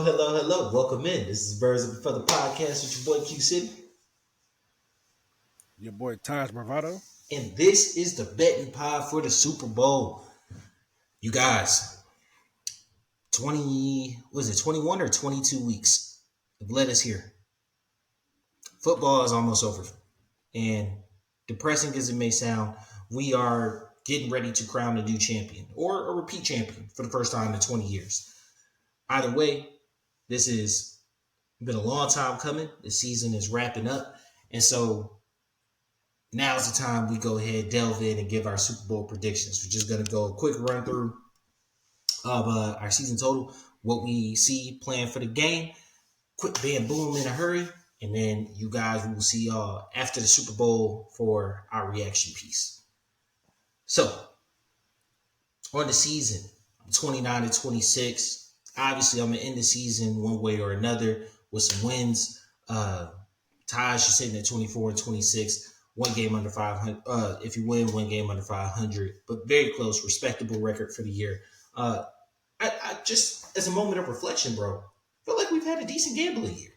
Hello. Welcome in. This is Birds of a Feather Podcast with your boy Q City. Your boy Taj Bravado. And this is the betting pod for the Super Bowl. You guys, 21 or 22 weeks have led us here. Football is almost over. And depressing as it may sound, we are getting ready to crown a new champion or a repeat champion for the first time in 20 years. Either way, this has been a long time coming. The season is wrapping up. And so now's the time we go ahead, delve in, and give our Super Bowl predictions. We're just going to go a quick run through of our season total, what we see playing for the game, quick bam boom in a hurry, and then you guys will see y'all after the Super Bowl for our reaction piece. So, on the season, 29 to 26. Obviously, I'm going to end the season one way or another with some wins. Taj, you're sitting at 24 and 26. One game under 500. If you win, one game under 500, but very close, respectable record for the year. I just, as a moment of reflection, bro, feel like we've had a decent gambling year.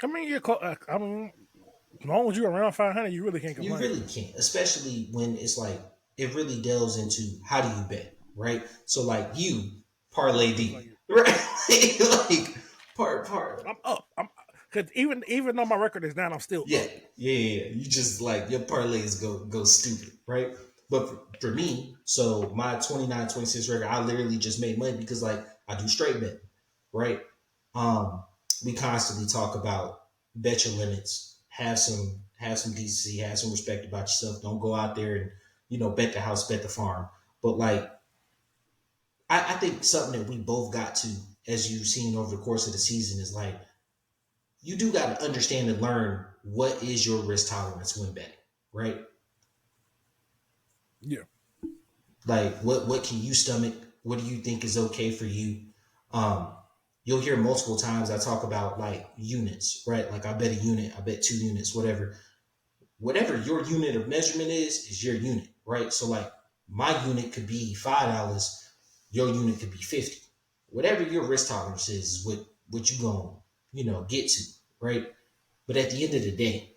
I mean, as long as you're around 500, you really can't You complain. really can't, especially when it's like it really delves into how do you bet, right? So like you parlay D, right? like part. I'm up. Because even though my record is down, I'm still Yeah, up. yeah. You just like your parlays go stupid, right? But for me, so my 29, 26 record, I literally just made money because like I do straight bet, right? We constantly talk about bet your limits, have some decency, have some respect about yourself. Don't go out there and bet the house, bet the farm. But like I think something that we both got to, as you've seen over the course of the season, is like you do got to understand and learn what is your risk tolerance when betting, right? Yeah. Like what can you stomach? What do you think is okay for you? Um, you'll hear multiple times I talk about like units, right? Like I bet a unit, I bet 2 units, whatever. Whatever your unit of measurement is your unit, right? So like my unit could be $5, your unit could be 50. Whatever your risk tolerance is what you gonna, get to, right? But at the end of the day,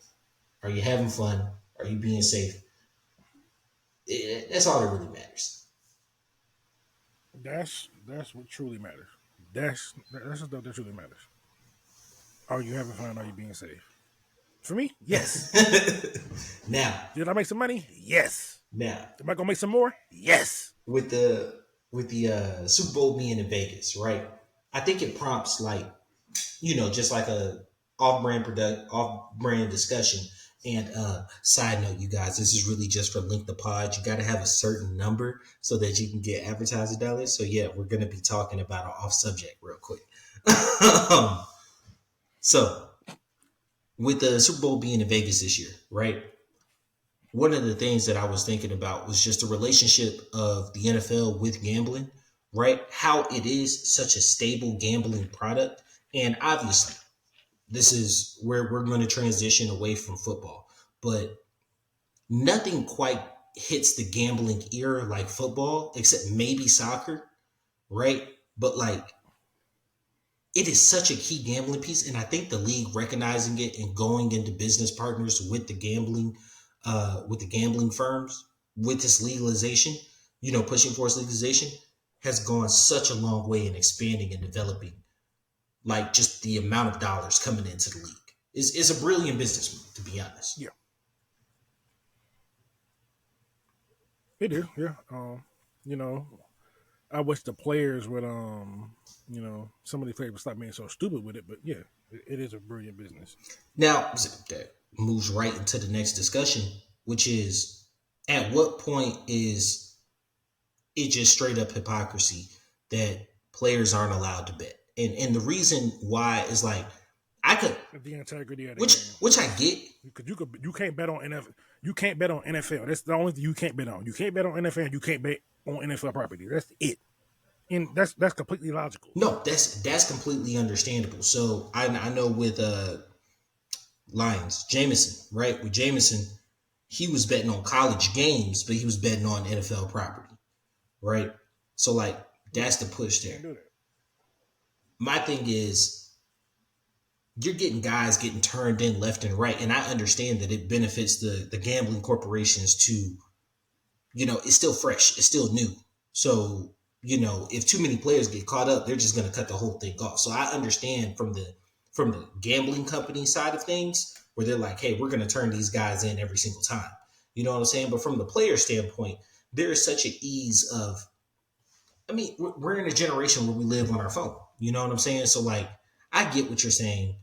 are you having fun? Are you being safe? That's all that really matters. That's what truly matters. That's the stuff that truly matters. Are you having fun? Are you being safe? For me, yes. now, Did I make some money? Yes. now, Am I gonna make some more? Yes. with the Super Bowl being in Vegas, right? I think it prompts like just like a off brand discussion. And side note, you guys, this is really just for Link the Pod. You got to have a certain number so that you can get advertising dollars. So yeah, we're gonna be talking about an off subject real quick. so with the Super Bowl being in Vegas this year, right? One of the things that I was thinking about was just the relationship of the NFL with gambling, right? How it is such a stable gambling product. And obviously, this is where we're going to transition away from football. But nothing quite hits the gambling era like football, except maybe soccer, right? But like it is such a key gambling piece, and I think the league recognizing it and going into business partners with the gambling firms with this legalization, pushing for its legalization, has gone such a long way in expanding and developing, like just the amount of dollars coming into the league is a brilliant business move, to be honest. Yeah. It is. Yeah. You know, I wish the players would some of the players would stop being so stupid with it. But yeah, it is a brilliant business. Now that moves right into the next discussion, which is at what point is it just straight up hypocrisy that players aren't allowed to bet? And the reason why is like I could The integrity of the which game. which I get. Because you can't bet on NFL. You can't bet on NFL. That's the only thing you can't bet on. You can't bet on NFL. You can't bet on NFL property. That's it. And that's completely logical. No, that's completely understandable. So I know with Lions, Jameson, right? With Jameson, he was betting on college games, but he was betting on NFL property, right? So like That's the push Can't there. do that. My thing is, you're getting guys getting turned in left and right, and I understand that it benefits the gambling corporations to, it's still fresh, it's still new. So, if too many players get caught up, they're just going to cut the whole thing off. So I understand from the gambling company side of things, where they're like, hey, we're going to turn these guys in every single time. You know what I'm saying? But from the player standpoint, there is such an ease of, I mean, we're in a generation where we live on our phone. You know what I'm saying? So like, I get what you're saying.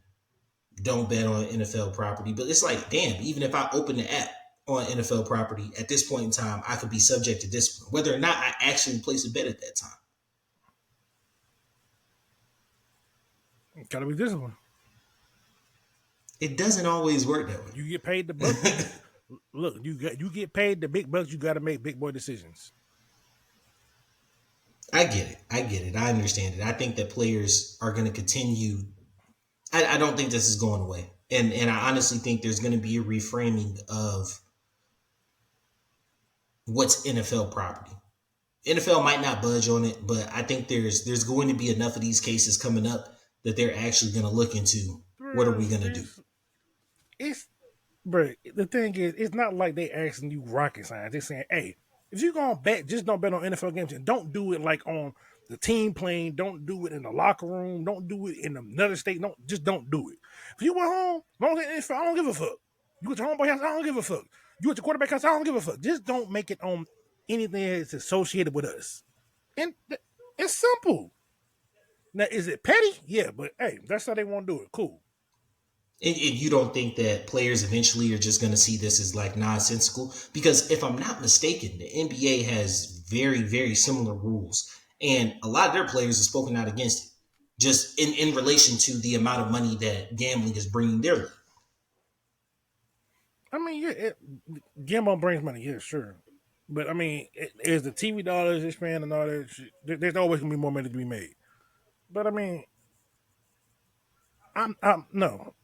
Don't bet on NFL property, but it's like, damn, even if I open the app on NFL property at this point in time, I could be subject to discipline, whether or not I actually place a bet at that time. Gotta be disciplined. It doesn't always work that way. You get paid the bucks. Look, you get paid the big bucks. You got to make big boy decisions. I get it. I understand it. I think that players are going to continue. I don't think this is going away. And I honestly think there's going to be a reframing of what's NFL property. NFL might not budge on it, but I think there's going to be enough of these cases coming up that they're actually going to look into what are we going to do. It's, bro, the thing is, it's not like they asking you rocket science. They're saying, hey, if you're going to bet, just don't bet on NFL games, and don't do it like on the team plane. Don't do it in the locker room. Don't do it in another state. Just don't do it. If you went home, I don't give a fuck. You at your homeboy house, I don't give a fuck. You at your quarterback house, I don't give a fuck. Just don't make it on anything that's associated with us. And it's simple. Now, is it petty? Yeah, but hey, that's how they want to do it. Cool. And you don't think that players eventually are just going to see this as like nonsensical? Because if I'm not mistaken, the NBA has very, very similar rules. And a lot of their players have spoken out against it, just in relation to the amount of money that gambling is bringing their league. I mean, yeah, gambling brings money, yeah, sure. But I mean, is the TV dollars expand and all that shit, there's always going to be more money to be made. But I mean, I'm no.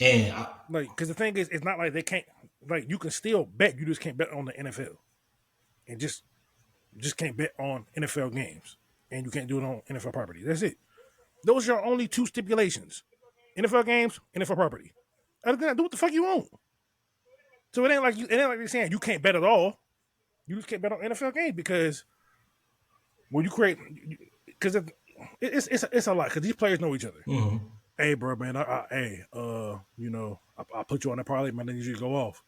And Like, because the thing is, it's not like they can't, like, you can still bet, you just can't bet on the NFL. And just can't bet on NFL games. And you can't do it on NFL property. That's it. Those are your only two stipulations. NFL games, NFL property. Other than that, do what the fuck you want. So it ain't like they're saying you can't bet at all. You just can't bet on NFL games because when you create, because it's a lot because these players know each other. mm-hmm. Hey, bro, man, I put you on that parlay, man. Then you should go off.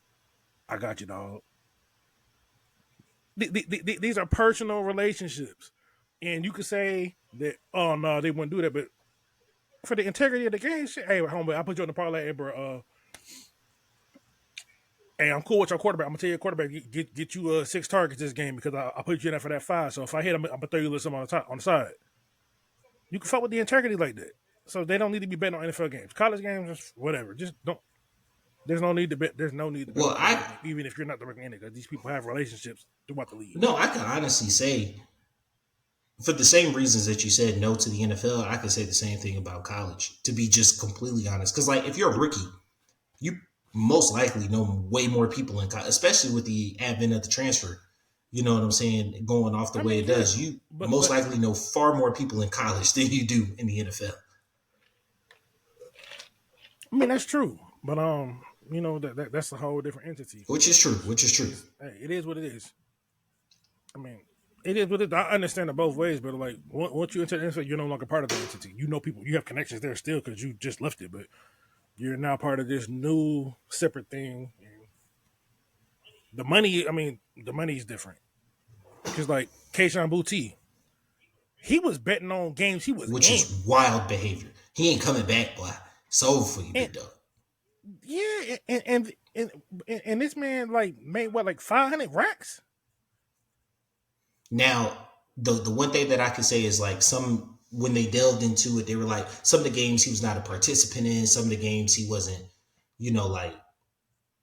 I got you, dog. These are personal relationships, and you could say that, oh no, they wouldn't do that, but for the integrity of the game, shit, hey, homeboy, I put you on the parlay, hey, bro. Hey, I'm cool with your quarterback. I'm gonna tell your quarterback get you 6 targets this game because I put you in there for that 5. So if I hit, I'm gonna throw you a little something on the side. You can fuck with the integrity like that. So they don't need to be betting on NFL games. College games, whatever. Just don't. There's no need to bet. There's no need to bet. Well, even if you're not directly in it, because these people have relationships throughout the league. No, I can honestly say, for the same reasons that you said no to the NFL, I could say the same thing about college. To be just completely honest, because like if you're a rookie, you most likely know way more people in college, especially with the advent of the transfer. You know what I'm saying? Going off the way it does, you most likely know far more people in college than you do in the NFL. I mean, that's true, but that's a whole different entity. Which is true. Hey, it is what it is. I mean, it is what it is. I understand it both ways, but like once you enter the entity, you're no longer part of the entity. You know people, you have connections there still because you just left it, but you're now part of this new separate thing. The money, the money is different. Because like Keishawn Boutte, he was betting on games he was which is wild behavior. He ain't coming back, boy. It's over for you, big dog. Yeah, and this man like made what, like 500 racks? Now, the one thing that I could say is like when they delved into it, they were like some of the games he was not a participant in, some of the games he wasn't, like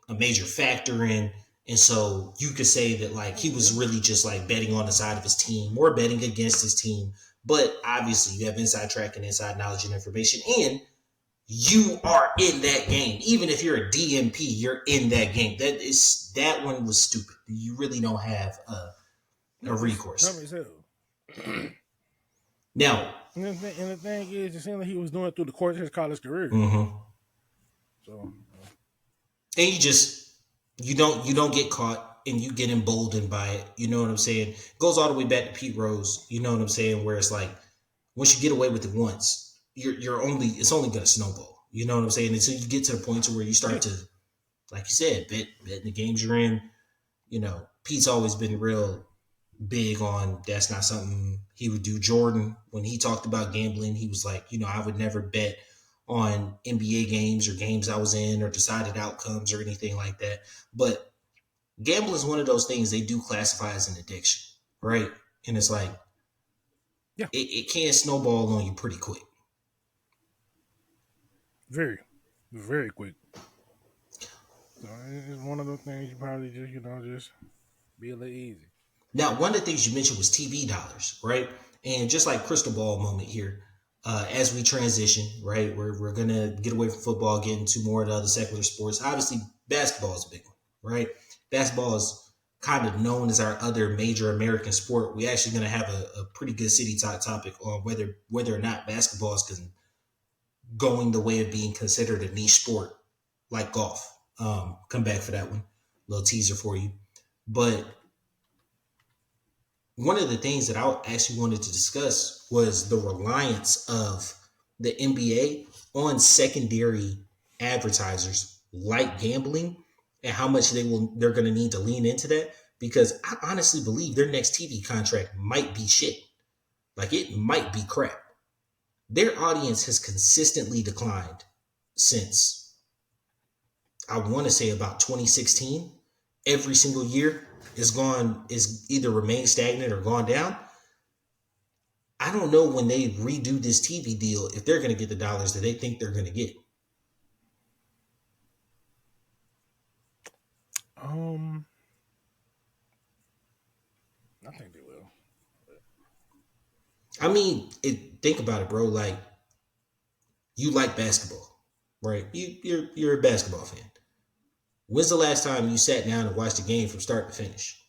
a major factor in. And so you could say that like he was really just like betting on the side of his team or betting against his team. But obviously you have inside track and inside knowledge and information, and you are in that game. Even if you're a DMP, you're in that game. That one was stupid. You really don't have a recourse. Now, And the thing is, it seemed like he was doing it through the course of his college career. mm-hmm. So, And you don't get caught and you get emboldened by it. You know what I'm saying? Goes all the way back to Pete Rose. You know what I'm saying? Where it's like once you get away with it once, it's only gonna snowball. You know what I'm saying? Until you get to the point to where you start to, like you said, bet in the games you're in. You know, Pete's always been real big on that's not something he would do. Jordan, when he talked about gambling, he was like, I would never bet on NBA games or games I was in or decided outcomes or anything like that. But gambling is one of those things they do classify as an addiction, right? And it's like yeah, it can snowball on you pretty quick. very, very quick. So it's one of those things you probably just be a little easy. Now, one of the things you mentioned was TV dollars, right? And just like crystal ball moment here, as we transition, right, we're gonna get away from football, get into more of the other secular sports. Obviously, basketball is a big one, right? Basketball is kind of known as our other major American sport. We're actually gonna have a pretty good city talk topic on whether or not basketball is going the way of being considered a niche sport like golf. Come back for that one. Little teaser for you. But one of the things that I actually wanted to discuss was the reliance of the NBA on secondary advertisers like gambling and how much they're going to need to lean into that, because I honestly believe their next TV contract might be shit. Like it might be crap. Their audience has consistently declined since I want to say about 2016. Every single year is either remained stagnant or gone down. I don't know when they redo this TV deal if they're going to get the dollars that they think they're going to get. I think they will. I mean, think about it, bro. Like, you like basketball, right? You're a basketball fan. When's the last time you sat down and watched a game from start to finish?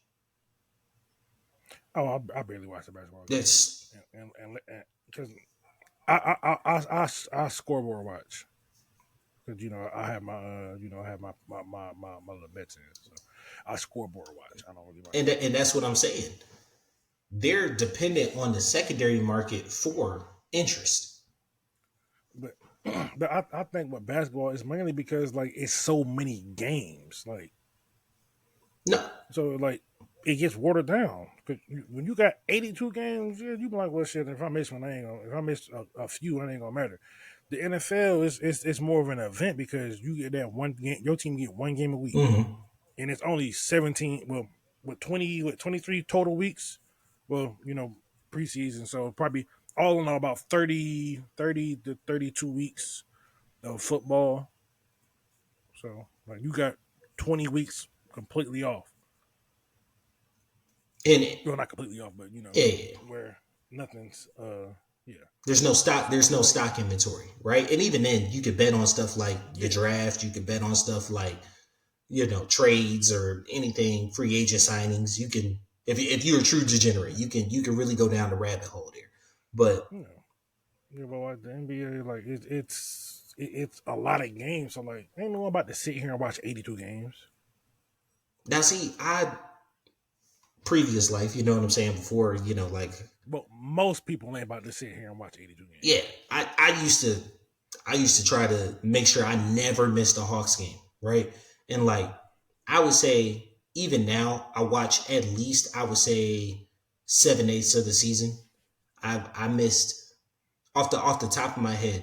Oh, I barely watch the basketball game, That's and because I scoreboard watch because I have my I have my little bets in, so I scoreboard watch. I don't really watch. and that's what I'm saying. They're dependent on the secondary market for interest. But but I think with basketball is mainly because like it's so many games, like No, so like it gets watered down. Cause when you got 82 games, yeah, you be like, well, shit. If I miss one, I ain't gonna. If I miss a few, it ain't gonna matter. The NFL is more of an event because you get that one game. Your team get one game a week, mm-hmm. and it's only 17. Well, with 23 total weeks. Well, preseason, so probably all in all about 30 to 32 weeks of football. So like you got 20 weeks completely off. And Well, not completely off, but yeah, where nothing's yeah. there's no stock. There's no stock inventory, right? And even then, you could bet on stuff like the Yeah. draft. You could bet on stuff like trades or anything, free agent signings. You can, if you're a true degenerate, you can really go down the rabbit hole there. But Yeah, but like the NBA, like it's a lot of games. So like, ain't no one about to sit here and watch 82 games. now, see, I previous life, you know what I'm saying, before, like, But most people ain't about to sit here and watch 82 games. yeah, I used to try to make sure I never missed a Hawks game, right? And like, I would say even now I watch at least, I would say, 7/8 of the season. I missed, off the top of my head,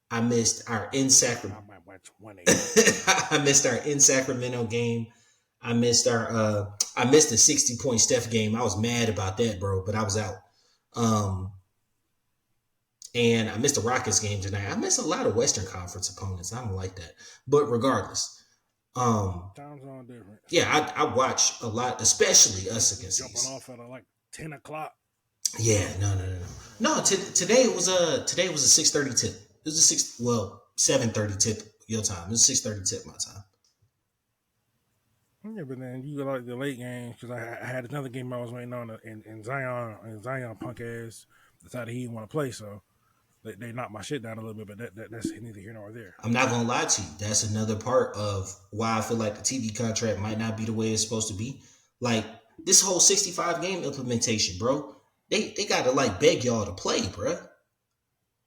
I missed our in Sacramento. I might watch 1 I missed our in Sacramento game. I missed the 60-point Steph game. I was mad about that, bro, but I was out. Um and I missed the Rockets game tonight. I missed a lot of Western Conference opponents. I don't like that. But regardless, Time zone different. yeah, I watch a lot, especially us against Jumping these. off at like 10 o'clock. Yeah, no. Today it was a 6:30 tip. It was a 7:30 tip your time. It was 6:30 tip my time. Yeah, but then you got like the late games because I had another game I was waiting on, and Zion punk ass decided he didn't want to play, so they knocked my shit down a little bit. But that's neither here nor there. I'm not gonna lie to you. That's another part of why I feel like the TV contract might not be the way it's supposed to be. Like this whole 65 game implementation, bro. They gotta like beg y'all to play, bro.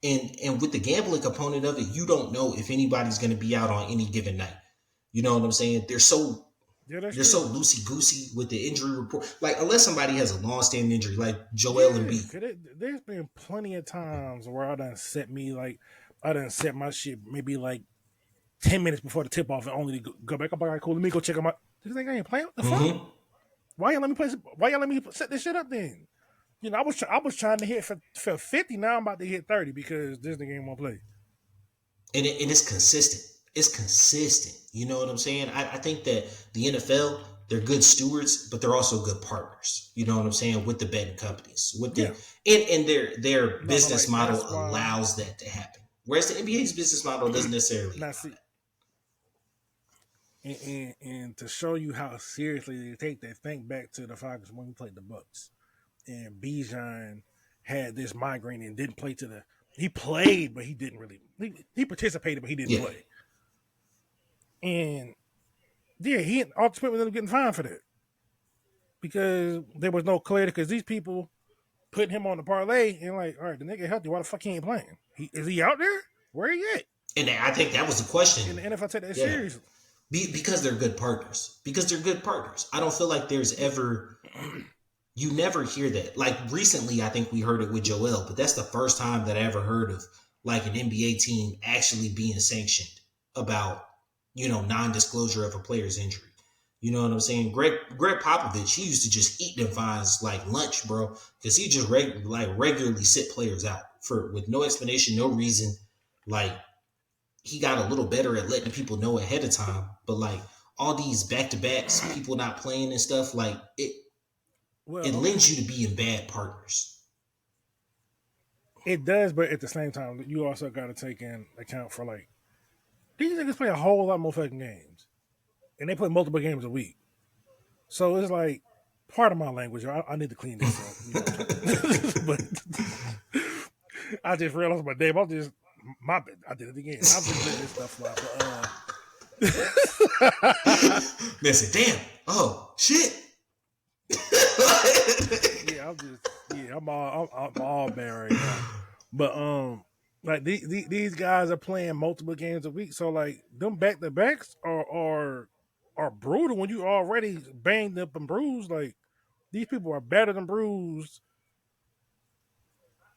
And with the gambling component of it, you don't know if anybody's gonna be out on any given night. You know what I'm saying? Yeah, that's They're true. so loosey goosey with the injury report. Like unless somebody has a long standing injury, like Joel Yeah, Embiid. there's been plenty of times where I done set my shit maybe like 10 minutes before the tip off and only to go back up. All right, cool. Let me go check on my. This thing ain't playing. What the fuck? Mm-hmm. Why y'all let me play? Why y'all let me set this shit up then? You know, I was trying to hit for 50. Now I'm about to hit 30 because this nigga ain't want to play. And it's consistent. It's consistent. You know what I'm saying? I think that the NFL, they're good stewards, but they're also good partners. You know what I'm saying? With the betting companies, with the Yeah, and their no, business like model that's why. allows that to happen. Whereas the NBA's business model doesn't necessarily Now allow see, and to show you how seriously they take that, think back to the Falcons when we played the Bucks, and Bijan had this migraine and didn't play to the. He played, but he didn't really. He participated, but he that. didn't Yeah, play. And yeah, he ultimately ended up getting fined for that because there was no clarity. Because these people putting him on the parlay and like, all right, the nigga healthy. Why the fuck he ain't playing? Is he out there? Where he at? and I think that was the question. And the NFL take that Yeah, seriously. because they're good partners. Because they're good partners. I don't feel like there's ever you never hear that. Like recently, I think we heard it with Joel, but that's the first time that I ever heard of like an NBA team actually being sanctioned about non-disclosure of a player's injury. You know what I'm saying? Greg Popovich, he used to just eat them fines like lunch, bro, because he just regularly sit players out for with no explanation, no reason. Like he got a little better at letting people know ahead of time, but like all these back to backs, people not playing and stuff, like it Well, lends you to be in bad partners. it does, but at the same time, you also got to take in account for like these niggas play a whole lot more fucking games, and they play multiple games a week. So it's like part of my language. I need to clean this up. You know what I'm saying? But I just realized my name. My bad. I did it again. I'm just letting this stuff fly. They said, damn, oh shit. Yeah, I'm all bad right now. But like these guys are playing multiple games a week, so like them back to backs are brutal when you already banged up and bruised. Like these people are better than bruised.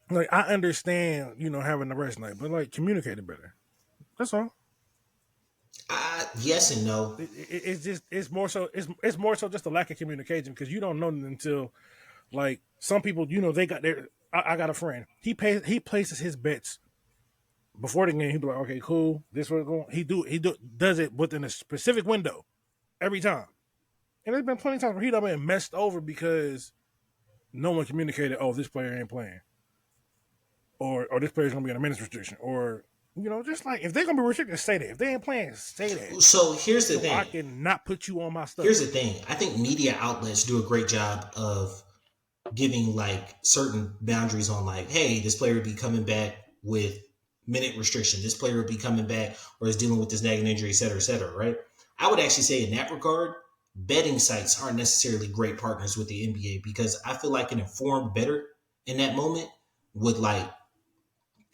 Like I understand, having the rest night, but like communicating better. That's all. Yes and no. It's just it's more so just a lack of communication because you don't know them until like some people they got their. I got a friend. He places his bets before the game. He'd be like, okay, cool. This was going. Does it within a specific window every time. And there's been plenty of times where he done been messed over because no one communicated. Oh, this player ain't playing, or this player's gonna be on a minutes restriction, or just like if they're gonna be restricted, say that. If they ain't playing, say that. So here's the So I thing. can not put you on my stuff. Here's the thing. I think media outlets do a great job of giving like certain boundaries on like, hey, this player would be coming back with minute restriction. This player would be coming back or is dealing with this nagging injury, et cetera, right? I would actually say in that regard, betting sites aren't necessarily great partners with the NBA because I feel like an informed bettor in that moment would like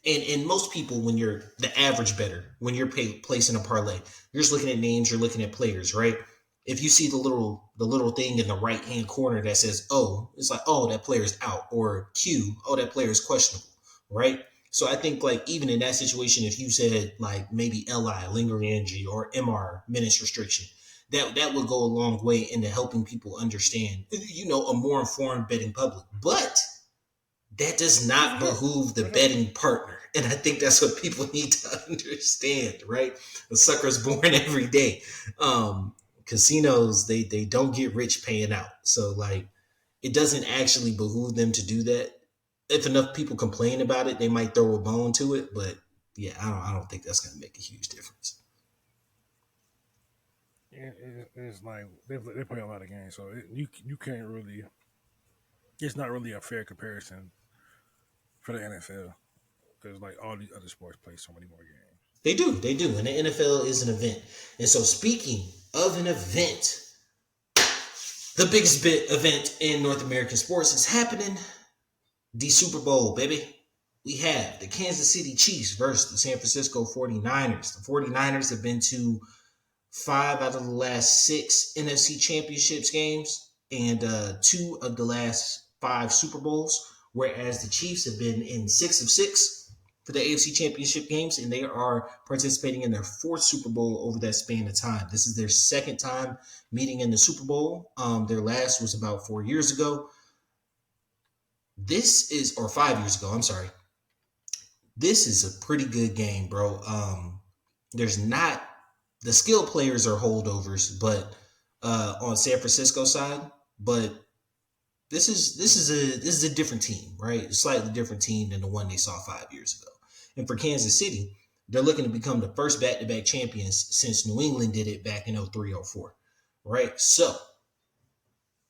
and most people when you're the average bettor when you're placing a parlay you're just looking at names, you're looking at players, right? If you see the little thing in the right hand corner that says oh, it's like oh, that player's out, or q, oh, that player is questionable, right? So I think like even in that situation, if you said like maybe li lingering injury or mr minutes restriction, that would go a long way into helping people understand a more informed betting public. But that does Yeah, for not sure, behoove the for sure. betting partner. And I think that's what people need to understand, right? The sucker's born every day. Casinos, they don't get rich paying out. So like it doesn't actually behoove them to do that. If enough people complain about it, they might throw a bone to it. But yeah, I don't think that's gonna make a huge difference. it's like they play a lot of games, so you can't really. It's not really a fair comparison for the NFL because like all these other sports play so many more games. They do, and the NFL is an event. And so, speaking of an event, the biggest event in North American sports is happening. The Super Bowl, baby. We have the Kansas City Chiefs versus the San Francisco 49ers. The 49ers have been to 5 out of the last 6 NFC Championships games and 2 of the last 5 Super Bowls, whereas the Chiefs have been in 6 of 6 for the AFC Championship games, and they are participating in their 4th Super Bowl over that span of time. This is their 2nd time meeting in the Super Bowl. Their last was about 4 years ago. This is, or 5 years ago, I'm sorry. This is a pretty good game, bro. There's not, the skill players are holdovers, but on San Francisco side, but this is a different team, right? A slightly different team than the one they saw 5 years ago. And for Kansas City, they're looking to become the first back-to-back champions since New England did it back in 03-04, right? So,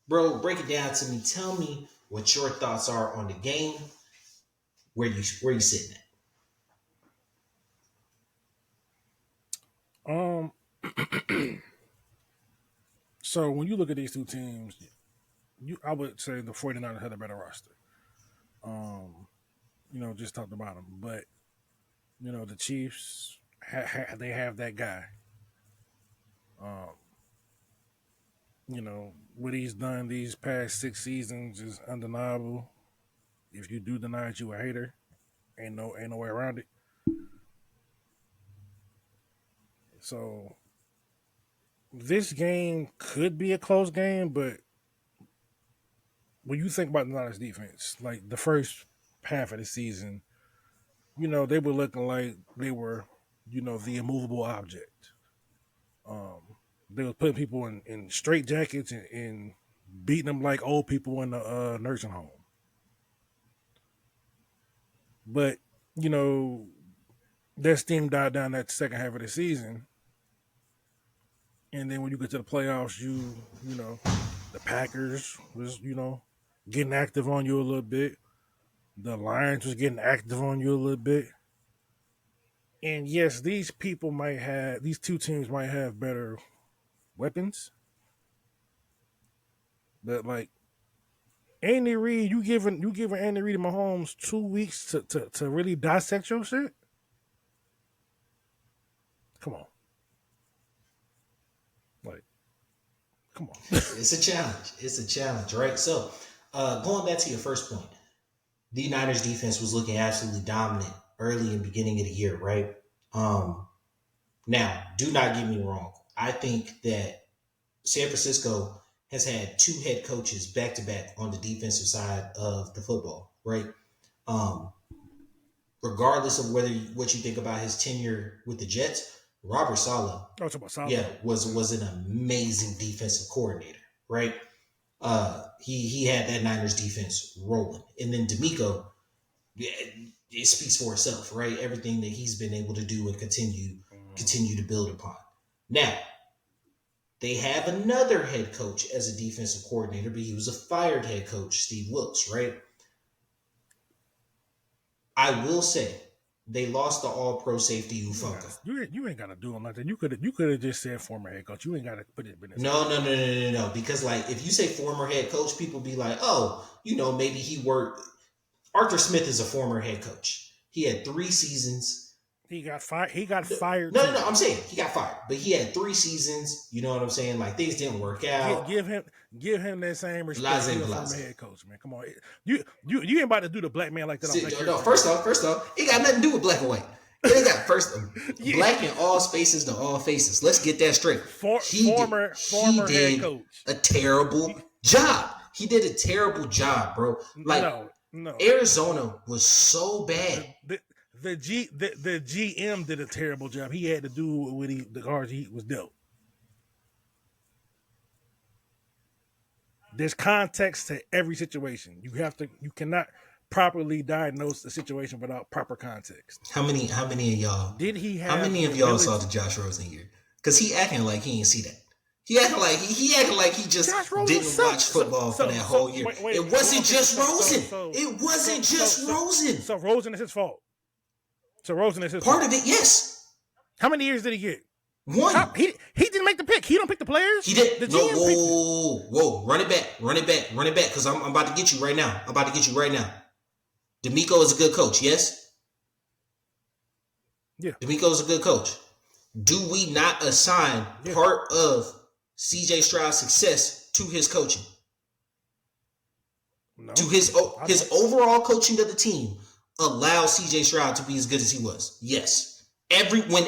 bro, break it down to me. Tell me what your thoughts are on the game. Where you sitting at? So when you look at these two teams, I would say the 49ers had a better roster. Just talked about them, but the Chiefs they have that guy. What he's done these past 6 seasons is undeniable. If you do deny it, you a hater. Ain't no way around it. So this game could be a close game, but when you think about the Niners defense, like the first half of the season, they were looking like they were, the immovable object. They were putting people in straight jackets and beating them like old people in the nursing home. But, that steam died down that second half of the season. And then when you get to the playoffs, the Packers was, getting active on you a little bit. The Lions was getting active on you a little bit. And yes, these two teams might have better weapons. But like Andy Reid, you giving Andy Reid and Mahomes 2 weeks to really dissect your shit? Come on. Like, come on. It's a challenge. It's a challenge, right? So, going back to your first point, the Niners defense was looking absolutely dominant early in the beginning of the year, right? Now, do not get me wrong. I think that San Francisco has had 2 head coaches back to back on the defensive side of the football, right? Regardless of what you think about his tenure with the Jets, Robert Saleh, was an amazing defensive coordinator, right? He had that Niners defense rolling, and then DeMeco, it speaks for itself, right? Everything that he's been able to do and continue to build upon. Now, they have another head coach as a defensive coordinator, but he was a fired head coach, Steve Wilks, right? I will say they lost the All-Pro safety Ufunka. You ain't gotta do him like that. You could have just said former head coach. You ain't gotta put it in. No. Because like if you say former head coach, people be like, oh, maybe he worked. Arthur Smith is a former head coach. He had 3 seasons. He got fired. No. I'm saying he got fired, but he had 3 seasons. You know what I'm saying? Like things didn't work out. Give him that same respect. He's a former head coach, man. Come on, you ain't about to do the black man like that. No. First off, it got nothing to do with black and white. It got black in all spaces to all faces. Let's get that straight. Former head coach. A terrible job. He did a terrible job, bro. Like no. Arizona was so bad. The GM did a terrible job. He had to do what the cards he was dealt. There's context to every situation. You cannot properly diagnose the situation without proper context. How many of y'all did he have? How many of y'all saw the Josh Rosen year? Because he acting like he didn't see that. He acted like he just didn't watch football for that whole year. It wasn't just Rosen. It wasn't just Rosen. So Rosen is his fault. Part of it, yes. How many years did he get? One. He didn't make the pick. He don't pick the players. He did. No, whoa. Run it back. Because I'm about to get you right now. DeMeco is a good coach, yes? Yeah. DeMeco is a good coach. Do we not assign part of CJ Stroud's success to his coaching? No. To his overall coaching of the team allows CJ Stroud to be as good as he was. Yes. When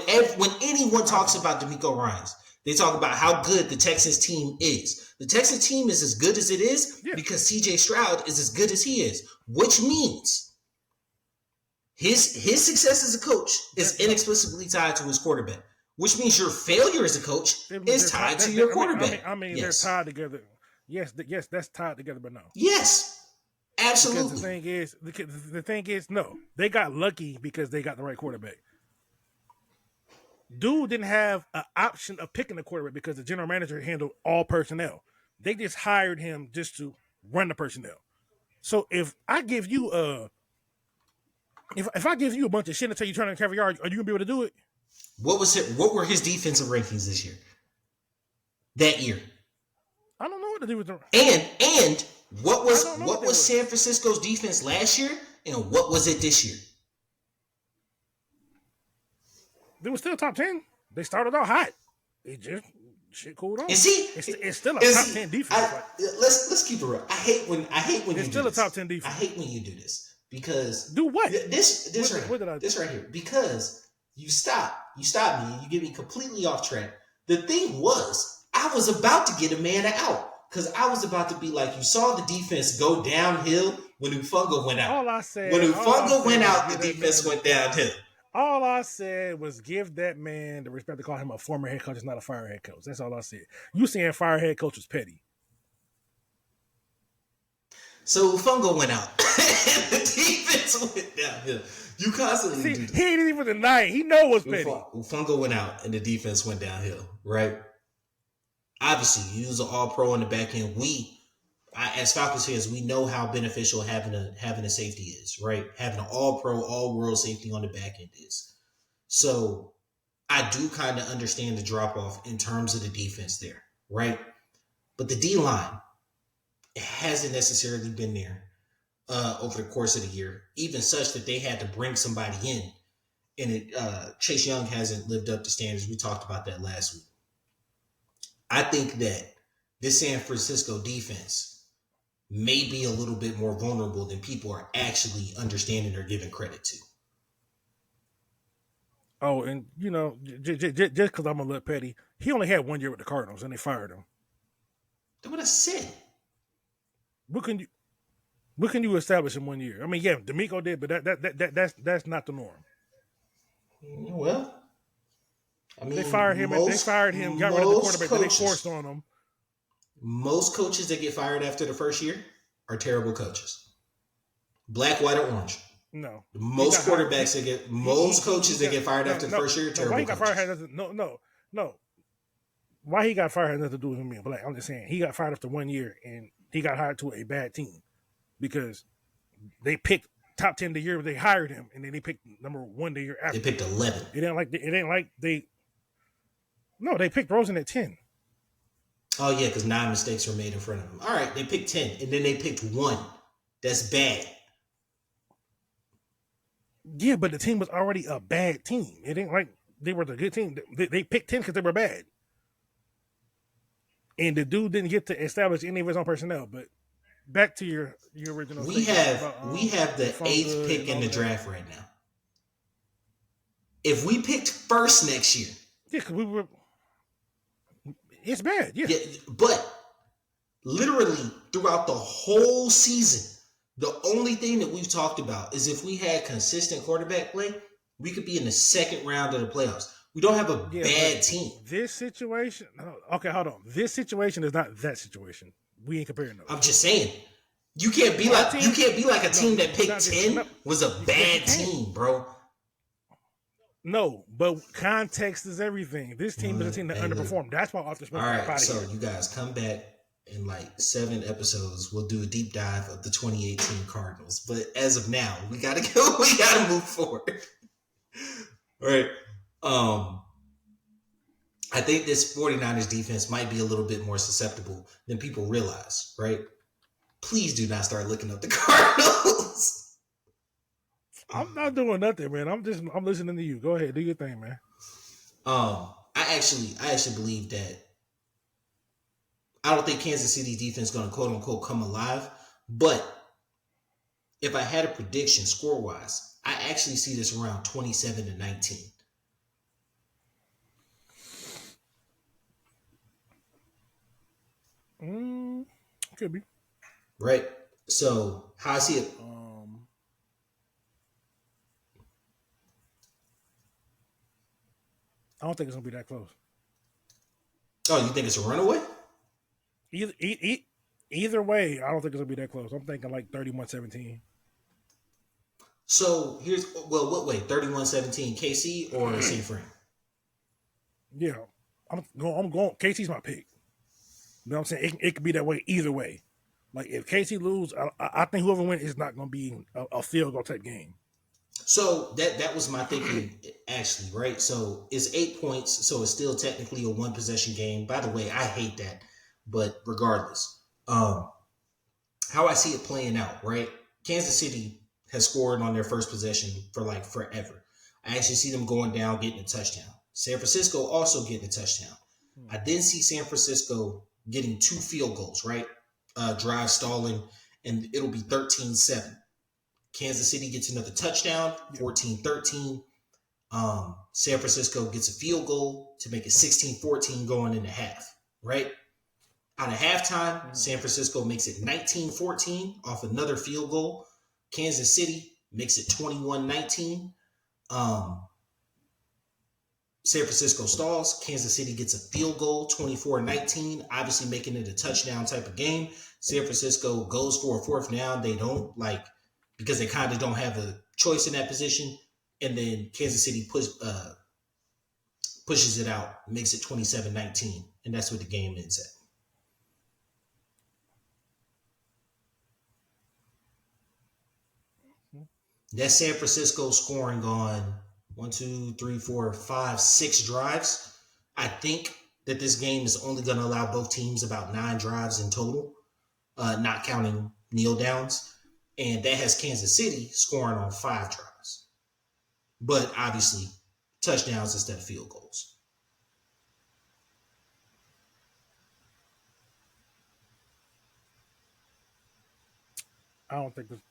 anyone talks about DeMeco Ryans, they talk about how good the Texans team is. The Texans team is as good as it is because CJ Stroud is as good as he is, which means his success as a coach is inexplicably tied to his quarterback, which means your failure as a coach is tied to your quarterback. They're tied together. Yes, that's tied together, but no. Yes, absolutely. Because the thing is, no, they got lucky because they got the right quarterback. Dude didn't have an option of picking a quarterback because the general manager handled all personnel. They just hired him just to run the personnel. So if I give you if I give you a bunch of shit and tell you turn on cover yard, are you gonna be able to do it? What were his defensive rankings this year? That year? I don't know what to do with them. And what was San Francisco's defense last year, and what was it this year? They were still top 10. They started out hot. It just shit cooled on. And see, it's still a top 10 defense. Let's keep it real. I hate when it's still a top 10 defense. I hate when you do this because do what? This right here because you stop me and you get me completely off track. The thing was, I was about to get Amanda out because I was about to be like, you saw the defense go downhill when Ufunga went out. All I said when Ufunga went out, the defense went downhill. All I said was give that man the respect to call him a former head coach, not a fire head coach. That's all I said. You saying fire head coach was petty. So Ufunga went out. The defense went downhill. You constantly do that. He ain't even deny it. He know what's petty. Ufunga went out and the defense went downhill, right? Obviously, you was an all-pro on the back end. As Falcons fans, we know how beneficial having a safety is, right? Having an all-pro, all-world safety on the back end is. So I do kind of understand the drop-off in terms of the defense there, right? But the D-line hasn't necessarily been there over the course of the year, even such that they had to bring somebody in. And Chase Young hasn't lived up to standards. We talked about that last week. I think that this San Francisco defense may be a little bit more vulnerable than people are actually understanding or giving credit to. Oh, and just because I'm a little petty, he only had 1 year with the Cardinals and they fired him. That's what I said. What can you establish in 1 year? I mean, yeah, DeMeco did, but that's not the norm. Well, I mean, they fired him, got rid of the quarterback that they forced on him. Most coaches that get fired after the first year are terrible coaches. Black, white, or orange. No. Most coaches that get fired after the first year are terrible coaches. No. Why he got fired has nothing to do with him being black. I'm just saying he got fired after 1 year and he got hired to a bad team because they picked top 10 the year they hired him, and then they picked number 1 the year after. They picked 11. They picked Rosen at 10. Oh, yeah, because 9 mistakes were made in front of him. All right, they picked 10, and then they picked 1. That's bad. Yeah, but the team was already a bad team. It ain't like they were the good team. They picked 10 because they were bad. And the dude didn't get to establish any of his own personnel. But back to your original. We have the 8th pick in the draft right now. If we picked first next year. Yeah, because we were. It's bad, yeah. But literally throughout the whole season, the only thing that we've talked about is if we had consistent quarterback play, we could be in the second round of the playoffs. We don't have a bad team. This situation, okay, hold on. This situation is not that situation. We ain't comparing those. I'm just saying, you can't be like a team that picked 10 was a bad team, bro. No, but context is everything. This You know team is a what? team that Hey, look. underperformed. That's why Arthur All Smith got up right, out of so here. you guys come back in like 7 episodes. We'll do a deep dive of the 2018 Cardinals. But as of now, we gotta go. We gotta move forward. All right. Um, I think this 49ers defense might be a little bit more susceptible than people realize, right? Please do not start looking up the Cardinals. I'm not doing nothing, man. I'm listening to you. Go ahead, do your thing, man. I actually believe that I don't think Kansas City defense is going to quote unquote come alive. But if I had a prediction score wise, I actually see this around 27-19. Could be. Right? So how I see it. I don't think it's gonna be that close. Oh, you think it's a runaway? Either way, I don't think it's gonna be that close. I'm thinking like 31-17. So here's what way? 31-17 KC or San Fran? Yeah, I'm going. KC's my pick. You know what I'm saying? It could be that way either way. Like if KC lose, I think whoever wins is not gonna be a field goal type game. So that was my thinking actually, right? So it's 8 points, so it's still technically a one possession game. By the way, I hate that, but regardless, how I see it playing out, right? Kansas City has scored on their first possession for like forever. I actually see them going down, getting a touchdown. San Francisco also getting a touchdown. I then see San Francisco getting 2 field goals, right? Drive stalling, and it'll be 13-7. Kansas City gets another touchdown, 14-13. San Francisco gets a field goal to make it 16-14 going into half, right? Out of halftime, San Francisco makes it 19-14 off another field goal. Kansas City makes it 21-19. San Francisco stalls. Kansas City gets a field goal, 24-19, obviously making it a touchdown type of game. San Francisco goes for a fourth down. They don't because they kind of don't have a choice in that position. And then Kansas City pushes it out, makes it 27-19. And that's what the game ends at. That's San Francisco scoring on 6 drives. I think that this game is only going to allow both teams about 9 drives in total, not counting kneel downs. And that has Kansas City scoring on 5 drives. But obviously, touchdowns instead of field goals. I don't think it's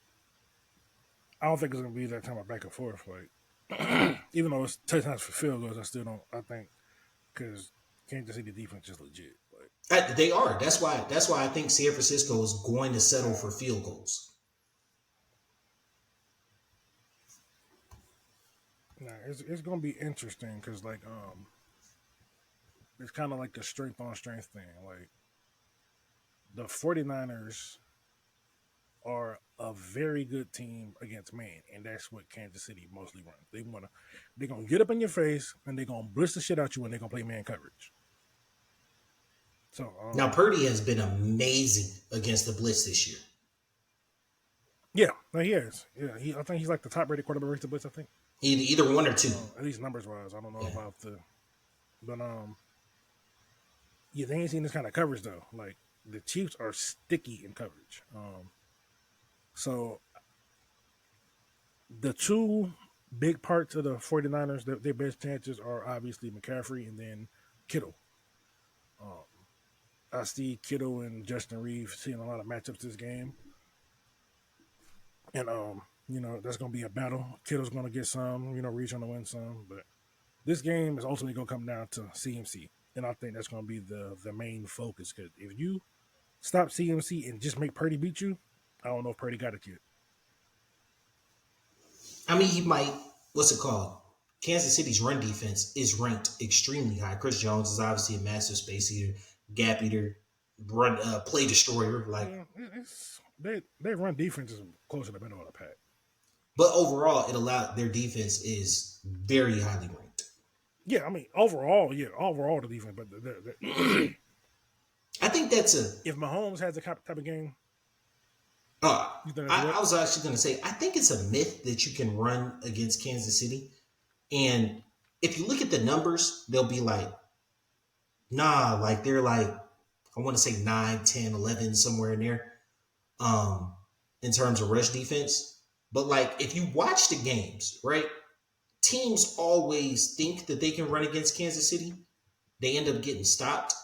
gonna be that time of back and forth. Like even though it's touchdowns for field goals, I still don't. I think because Kansas City defense is legit. Like They are. That's why I think San Francisco is going to settle for field goals. nah, it's gonna be interesting because like it's kind of like a strength on strength thing. Like the 49ers are a very good team against man, and that's what Kansas City mostly runs. They're gonna get up in your face and they're gonna blitz the shit out you and they're gonna play man coverage. So Now, Purdy has been amazing against the blitz this year. yeah, no, he is. Yeah, I think he's like the top rated quarterback against the blitz. I think Either one or two. at least numbers wise. I don't know about but yeah, they ain't seen this kind of coverage though. Like the Chiefs are sticky in coverage. So the two big parts of the 49ers, their best chances are obviously McCaffrey and then Kittle. I see Kittle and Justin Reeves seeing a lot of matchups this game. And that's gonna be a battle. Kittle's gonna get some, Reeves gonna win some, but this game is ultimately gonna come down to CMC. And I think that's gonna be the main focus. Because if you stop CMC and just make Purdy beat you, I don't know if Purdy got it yet. I mean, he might. What's it called? Kansas City's run defense is ranked extremely high. Chris Jones is obviously a massive space eater, gap eater, run play destroyer. Like, Yeah, they run defense is closer to the middle of the pack. But overall, it allowed their defense is very highly ranked. Yeah, I mean, overall, the defense. But I think that's if Mahomes has the type of game, you think that's I what? was actually going to say, I think it's a myth that you can run against Kansas City. And if you look at the numbers, they'll be like, nah, like they're like, I want to say 9, 10, 11, somewhere in there, in terms of rush defense. But like, if you watch the games, right, teams always think that they can run against Kansas City. They end up getting stopped.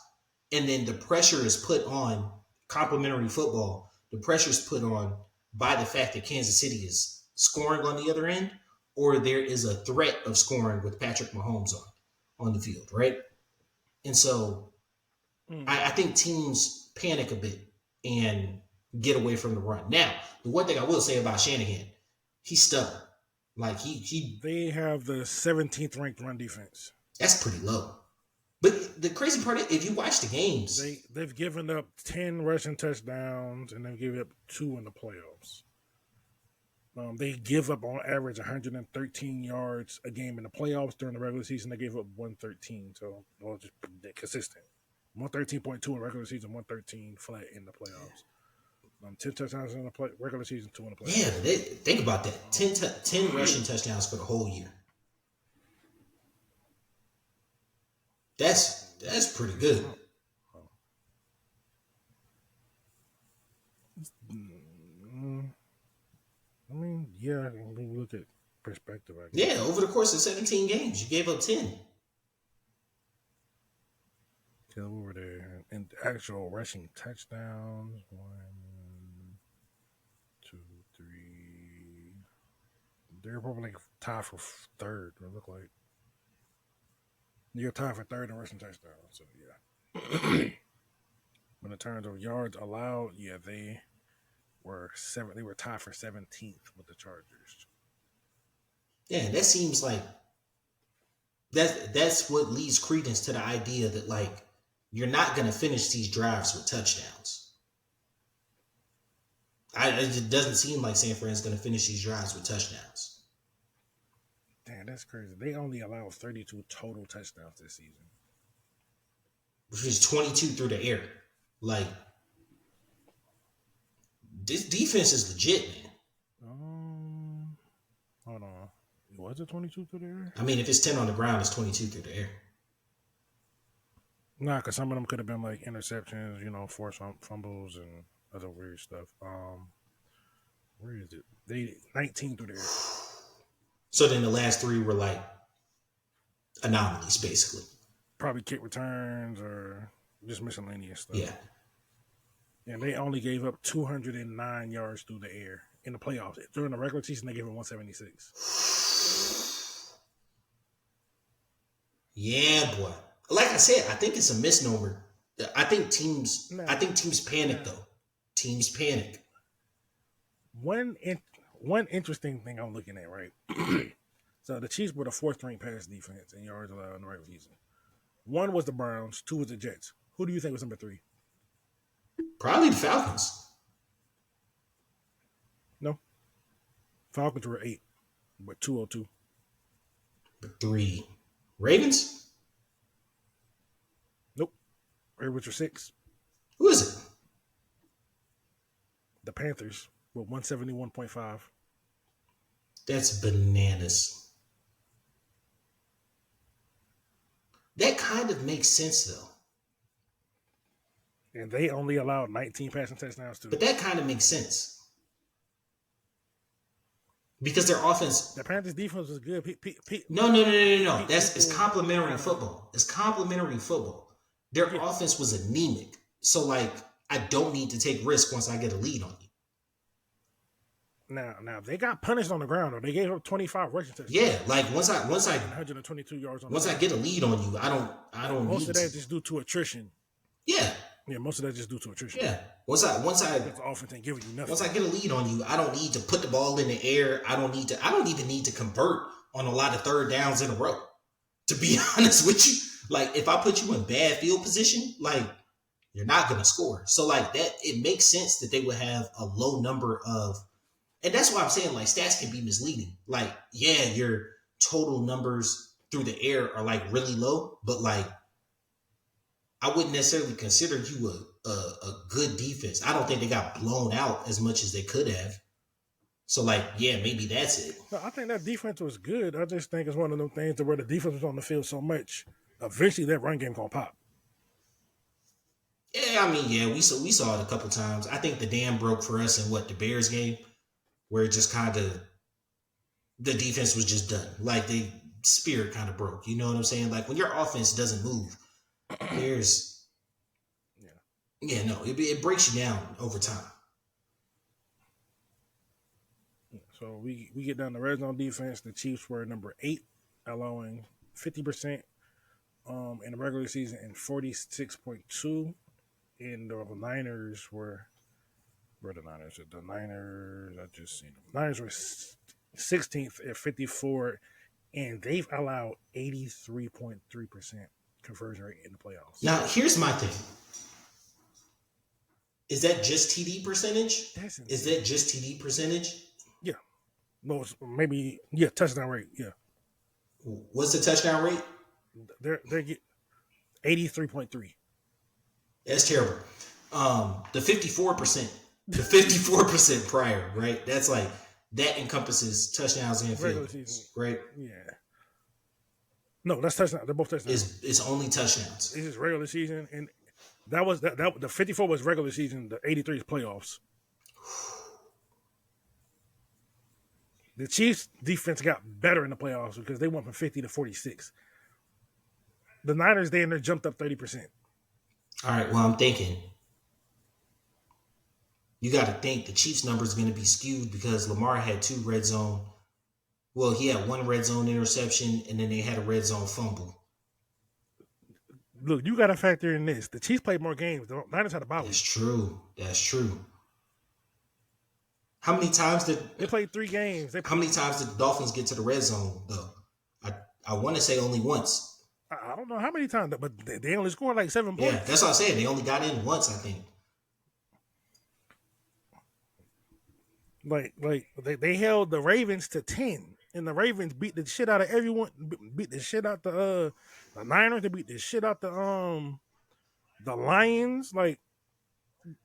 And then the pressure is put on complimentary football. The pressure is put on by the fact that Kansas City is scoring on the other end, or there is a threat of scoring with Patrick Mahomes on the field, right? And so I think teams panic a bit and get away from the run. Now, the one thing I will say about Shanahan, he's stubborn. Like they have the 17th ranked run defense. That's pretty low. But the crazy part is, if you watch the games, they've given up 10 rushing touchdowns and they've given up 2 in the playoffs. They give up on average 113 yards a game in the playoffs. During the regular season, they gave up 113. So, well, just consistent. 113.2 in regular season, 113 flat in the playoffs. 10 touchdowns in the regular season, 2 in the playoffs. Yeah, think about that. 10 rushing touchdowns for the whole year. That's pretty good. I mean, yeah, when you look at perspective, I guess. Yeah, over the course of 17 games, you gave up 10. Yeah, we were there. And actual rushing touchdowns, 1, 2, 3. They're probably like tied for third, it looked like. You're tied for third in rushing touchdowns, so yeah. But in terms of yards allowed, yeah, they were tied for 17th with the Chargers. Yeah, that seems like that's what leads credence to the idea that like you're not going to finish these drives with touchdowns. It doesn't seem like San Fran's going to finish these drives with touchdowns. Damn, that's crazy. They only allowed 32 total touchdowns this season, which is 22 through the air. Like, this defense is legit, man. Hold on. Was it 22 through the air? I mean, if it's 10 on the ground, it's 22 through the air. Nah, because some of them could have been like interceptions, forced fumbles and other weird stuff. Where is it? They 19 through the air. So then the last 3 were like anomalies, basically. Probably kick returns or just miscellaneous stuff. Yeah. And they only gave up 209 yards through the air in the playoffs. During the regular season, they gave up 176. Yeah, boy. Like I said, I think it's a misnomer. I think teams panic though. Teams panic. One interesting thing I'm looking at, right? So the Chiefs were the 4th ranked pass defense in yards allowed in the regular season. 1 was the Browns, 2 was the Jets. Who do you think was number 3? Probably the Falcons. No. Falcons were 8, but 202. 3. Ravens? Nope. Ravens were 6. Who is it? The Panthers with 171.5. That's bananas. That kind of makes sense, though. And they only allowed 19 passing touchdowns, too. But that kind of makes sense. Because their offense... The Panthers' defense was good. No. It's complementary football. It's complementary football. Their offense was anemic. So, like, I don't need to take risk once I get a lead on you. Now they got punished on the ground, though. They gave up 25 rushing touchdowns. Yeah, like once I 122 yards on once I get a lead on you, I don't most of that just due to attrition. Yeah. Yeah, most of that just due to attrition. Yeah. Once I the offense ain't giving you nothing. Once I get a lead on you, I don't need to put the ball in the air. I don't even need to convert on a lot of third downs in a row. To be honest with you. Like if I put you in bad field position, like you're not gonna score. So like that, it makes sense that they would have a low number of. And that's why I'm saying like stats can be misleading. Like, yeah, your total numbers through the air are like really low, but like I wouldn't necessarily consider you a good defense. I don't think they got blown out as much as they could have. So like, yeah, maybe that's it. No, I think that defense was good. I just think it's one of them things to where the defense was on the field so much. Eventually, that run game gonna pop. Yeah, I mean, yeah, we saw it a couple times. I think the dam broke for us in what the Bears game, where it just kind of the defense was just done. Like the spirit kind of broke. You know what I'm saying? Like when your offense doesn't move, there's Yeah. yeah, no, it breaks you down over time. So we get down to red zone defense. The Chiefs were number 8, allowing 50% in the regular season and 46.2. And the Niners were the Niners. The Niners, I just seen them. Niners were 16th at 54, and they've allowed 83.3% conversion rate in the playoffs. Now, here's my thing. Is that just TD percentage? That's insane. Is that just TD percentage? Yeah. No, maybe, yeah, touchdown rate. Yeah. What's the touchdown rate? They get 83.3. That's terrible. The 54% prior, right? That's like that encompasses touchdowns and field goals, right? Yeah. No, that's touchdown. They're both touchdowns. It's only touchdowns. This is regular season, and that was that. The 54 was regular season. The 83 is playoffs. The Chiefs' defense got better in the playoffs because they went from 50 to 46. The Niners, they jumped up 30%. All right, well, I'm thinking you got to think the Chiefs' number is going to be skewed because Lamar had 2 red zone. Well, he had 1 red zone interception, and then they had a red zone fumble. Look, you got to factor in this. The Chiefs played more games. The Niners had a bye week. That's true. That's true. How many times did they played 3 games? How many times did the Dolphins get to the red zone though? I want to say only once. I don't know how many times, but they only scored like 7 points. Yeah, that's what I'm saying. They only got in once, I think. Like they held the Ravens to 10, and the Ravens beat the shit out of everyone. Beat the shit out the Niners. They beat the shit out the Lions. Like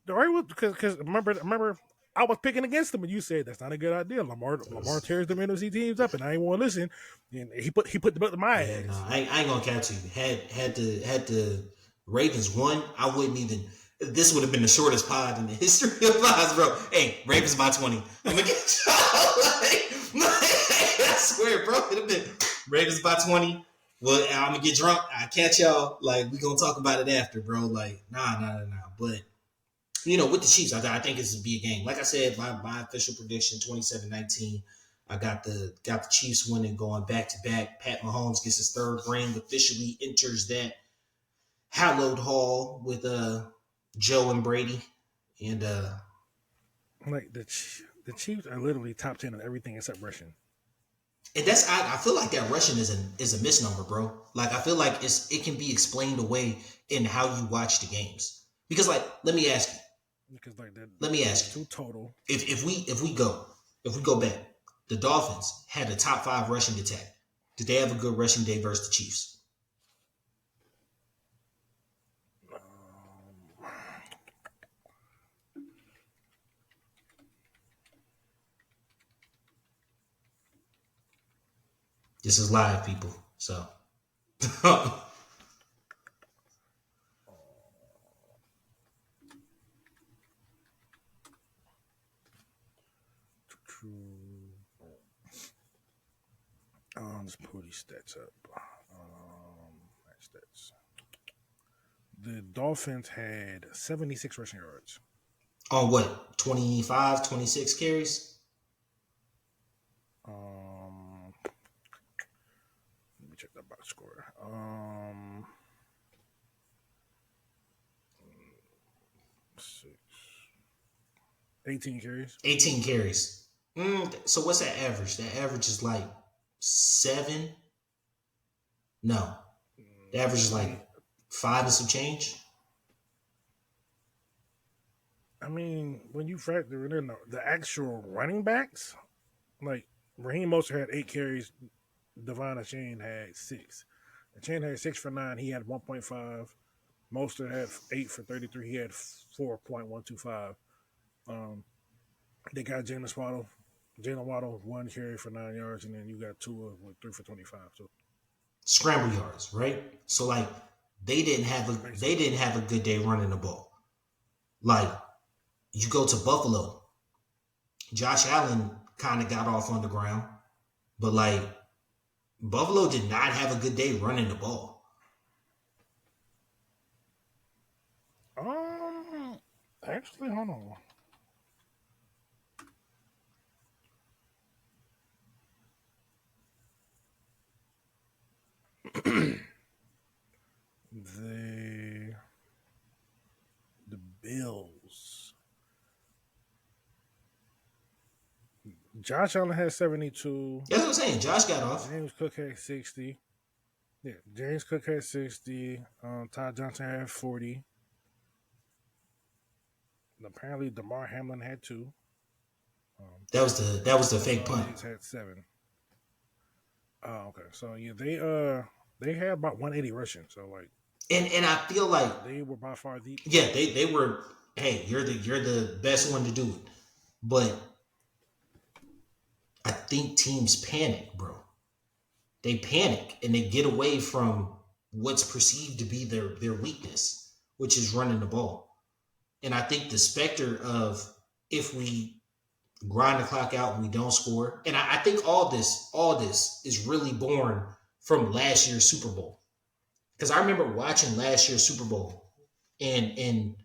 the Ravens, because remember. I was picking against them, and you said that's not a good idea. Lamar tears them NFC teams up, and I ain't want to listen. And he put the belt in my ass. No, I ain't gonna catch you. Had the Ravens won, I wouldn't even. This would have been the shortest pod in the history of pods, bro. Hey, Ravens by 20. I'm gonna get I swear, bro, it'd have been Ravens by 20. Well, I'm gonna get drunk. I catch y'all. Like we gonna talk about it after, bro. Like nah. But. You know, with the Chiefs, I think it's a big game. Like I said, my official prediction, 27-19. I got the Chiefs winning, going back to back. Pat Mahomes gets his 3rd ring, officially enters that hallowed hall with Joe and Brady, and like the Chiefs are literally top 10 in everything except rushing. And that's I feel like that rushing is a misnomer, bro. Like I feel like it can be explained away in how you watch the games. Because like, let me ask you. Because like that, let me ask you. 2 total. If we go back, the Dolphins had a top 5 rushing attack. Did they have a good rushing day versus the Chiefs? This is live, people. So. Let's pull these stats up. Stats. The Dolphins had 76 rushing yards. On what? 25, 26 carries? Let me check that box score. 18 carries. 18 carries. So what's that average? That average is like 7? No. The average is like 5 and some change. I mean, when you factor in the actual running backs, like Raheem Mostert had 8 carries, Devon Achane had 6. Achane had 6 for 9. He had 1.5. Mostert had 8 for 33. He had 4.125. Um, they got Jalen Waddle 1 carry for 9 yards, and then you got Tua with 3 for 25. So Scramble yards, right? So like they didn't have a good day running the ball. Like you go to Buffalo, Josh Allen kind of got off on the ground, but like Buffalo did not have a good day running the ball. Actually, hold on. the the Bills. Josh Allen had 72. That's what I'm saying. Josh got off. James Cook had 60. Yeah, James Cook had 60. Todd Johnson had 40. And apparently, Damar Hamlin had 2. That was the fake punt. He's had 7. Oh, okay. So yeah, they had about 180 rushing. So like, and I feel like they were by far the they were. Hey, you're the best one to do it, but I think teams panic, bro. They panic and they get away from what's perceived to be their weakness, which is running the ball. And I think the specter of if we grind the clock out and we don't score, and I think all this is really born from last year's Super Bowl. Because I remember watching last year's Super Bowl, and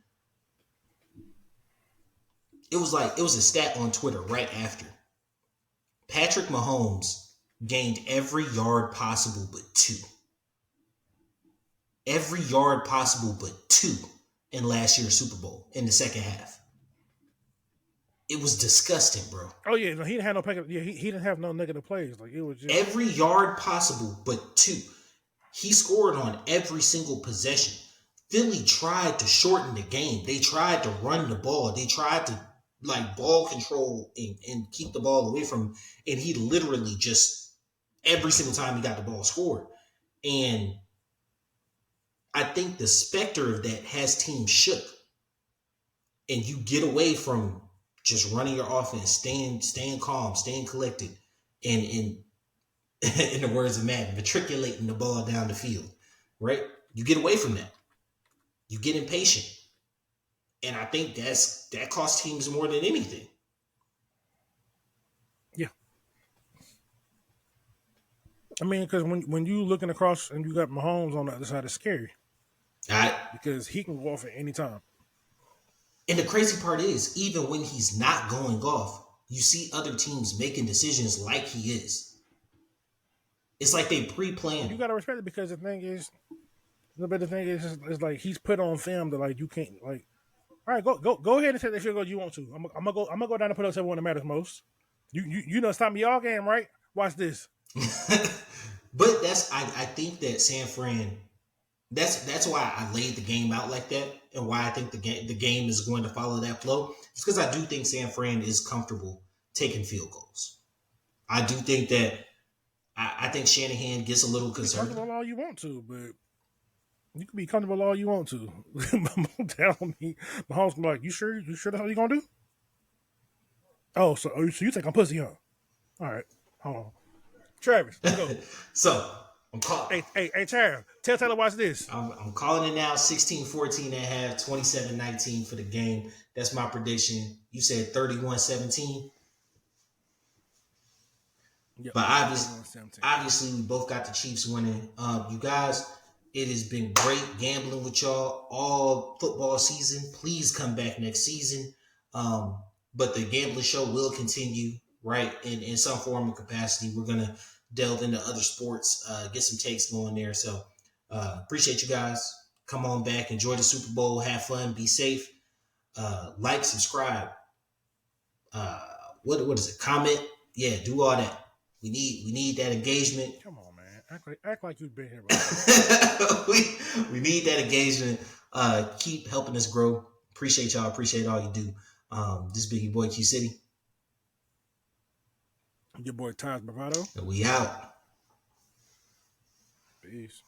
it was a stat on Twitter right after. Patrick Mahomes gained every yard possible but 2. Every yard possible but 2 in last year's Super Bowl in the second half. It was disgusting, bro. Oh yeah, no, he didn't have no he didn't have no negative plays. Like it was just every yard possible but 2. He scored on every single possession. Philly tried to shorten the game. They tried to run the ball. They tried to like ball control and keep the ball away from him. And he literally just every single time he got the ball scored. And I think the specter of that has teams shook. And you get away from just running your offense, staying calm, staying collected, and in the words of Madden, matriculating the ball down the field, right? You get away from that. You get impatient. And I think that costs teams more than anything. Yeah. I mean, because when you looking across and you got Mahomes on the other side, it's scary. Because he can go off at any time. And the crazy part is, even when he's not going off, you see other teams making decisions like he is. It's like they pre-planned. You gotta respect it because the thing is, it's like he's put on film that like you can't like. All right, go ahead and take that field goal you want to. I'm gonna go down and put up everyone that matters most. You know stop me all game, right? Watch this. But I think that San Fran. That's why I laid the game out like that, and why I think the game is going to follow that flow. It's because I do think San Fran is comfortable taking field goals. I do think that I think Shanahan gets a little concerned. Comfortable all you want to, but you can be comfortable all you want to. Tell me, Mahomes be like, you sure that's what you gonna do? Oh, so you think I'm pussy, huh? All right, hold on, Travis, let's go. So I'm calling. Hey, Travis, tell Taylor watch this. I'm calling it now. 16-14 at half, 27-19 for the game. That's my prediction. You said 31-17. Yep. But obviously, we both got the Chiefs winning. You guys, it has been great gambling with y'all all football season. Please come back next season. But the gambling show will continue, right, in some form of capacity. We're going to delve into other sports, get some takes going there. So appreciate you guys. Come on back. Enjoy the Super Bowl. Have fun. Be safe. Like, subscribe. What is it? Comment. Yeah, do all that. We need that engagement. Come on, man. Act like you've been here. we need that engagement. Keep helping us grow. Appreciate y'all. Appreciate all you do. This Biggie Boy Q City. Your boy Taj Bravado. And we out. Peace.